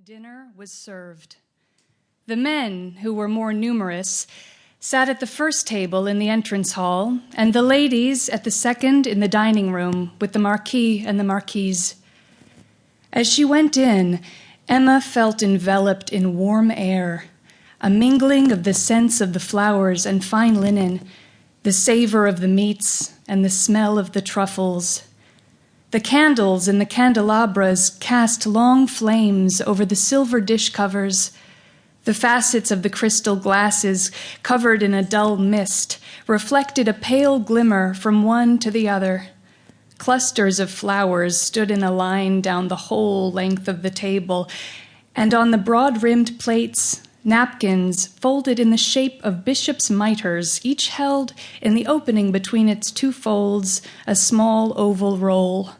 Dinner was served. The men, who were more numerous, sat at the first table in the entrance hall, and the ladies at the second in the dining room with the Marquis and the Marquise. As she went in, Emma felt enveloped in warm air, a mingling of the scents of the flowers and fine linen, the savor of the meats and the smell of the truffles. The candles in the candelabras cast long flames over the silver dish covers. The facets of the crystal glasses, covered in a dull mist, reflected a pale glimmer from one to the other. Clusters of flowers stood in a line down the whole length of the table, and on the broad-rimmed plates, napkins folded in the shape of bishop's mitres, each held in the opening between its two folds a small oval roll.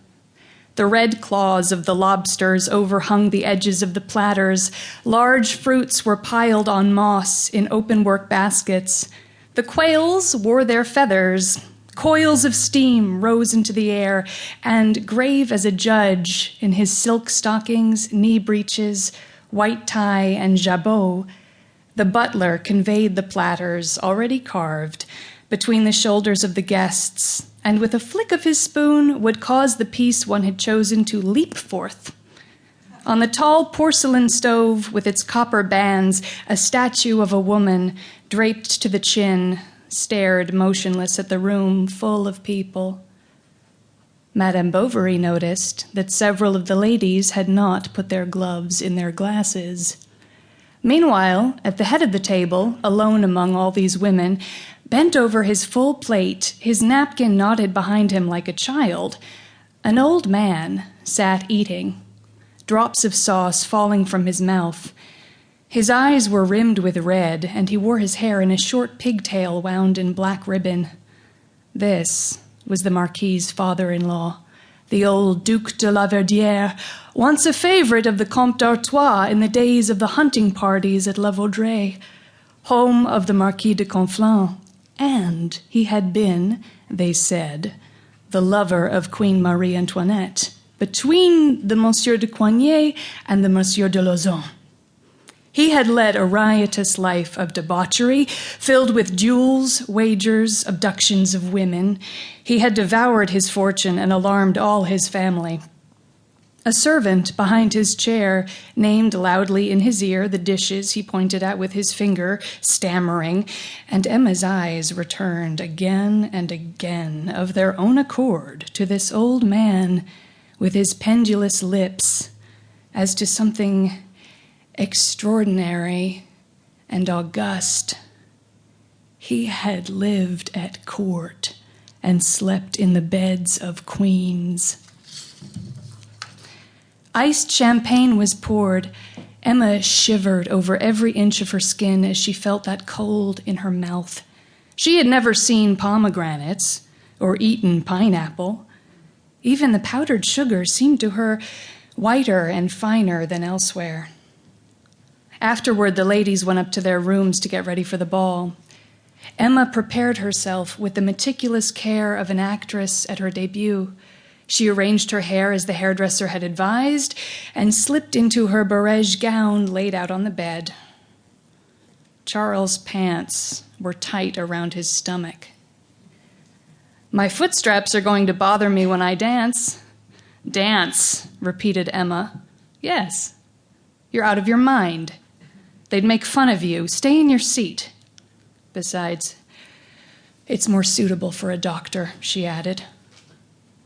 The red claws of the lobsters overhung the edges of the platters. Large fruits were piled on moss in open-work baskets. The quails wore their feathers. Coils of steam rose into the air, and grave as a judge in his silk stockings, knee breeches, white tie, and jabot, the butler conveyed the platters, already carved, between the shoulders of the guests, and with a flick of his spoon would cause the piece one had chosen to leap forth. On the tall porcelain stove with its copper bands, a statue of a woman, draped to the chin, stared motionless at the room full of people. Madame Bovary noticed that several of the ladies had not put their gloves in their glasses. Meanwhile, at the head of the table, alone among all these women, bent over his full plate, his napkin knotted behind him like a child, an old man sat eating, drops of sauce falling from his mouth. His eyes were rimmed with red, and he wore his hair in a short pigtail wound in black ribbon. This was the Marquis's father-in-law, the old Duc de la Verdière, once a favorite of the Comte d'Artois in the days of the hunting parties at La Vaudreuil, home of the Marquis de Conflans. And he had been, they said, the lover of Queen Marie Antoinette, between the Monsieur de Coigny and the Monsieur de Lauzun. He had led a riotous life of debauchery, filled with duels, wagers, abductions of women. He had devoured his fortune and alarmed all his family. A servant behind his chair named loudly in his ear the dishes he pointed at with his finger, stammering, and Emma's eyes returned again and again of their own accord to this old man with his pendulous lips as to something extraordinary and august. He had lived at court and slept in the beds of queens. Iced champagne was poured. Emma shivered over every inch of her skin as she felt that cold in her mouth. She had never seen pomegranates or eaten pineapple. Even the powdered sugar seemed to her whiter and finer than elsewhere. Afterward, the ladies went up to their rooms to get ready for the ball. Emma prepared herself with the meticulous care of an actress at her debut. She arranged her hair as the hairdresser had advised and slipped into her barège gown laid out on the bed. Charles' pants were tight around his stomach. "My footstraps are going to bother me when I dance." "Dance," repeated Emma. "Yes, you're out of your mind. They'd make fun of you. Stay in your seat. Besides, it's more suitable for a doctor," she added.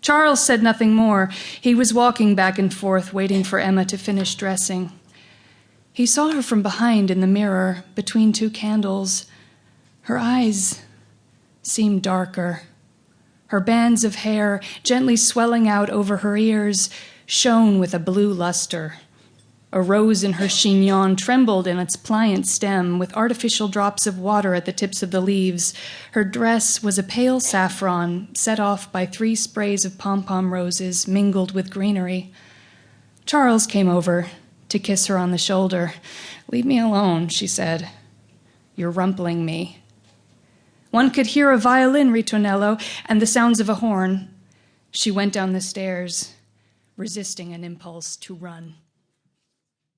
Charles said nothing more. He was walking back and forth, waiting for Emma to finish dressing. He saw her from behind in the mirror, between two candles. Her eyes seemed darker. Her bands of hair, gently swelling out over her ears, shone with a blue luster. A rose in her chignon trembled in its pliant stem, with artificial drops of water at the tips of the leaves. Her dress was a pale saffron, set off by 3 sprays of pom-pom roses mingled with greenery. Charles came over to kiss her on the shoulder. "Leave me alone," she said. "You're rumpling me." One could hear a violin ritornello and the sounds of a horn. She went down the stairs, resisting an impulse to run.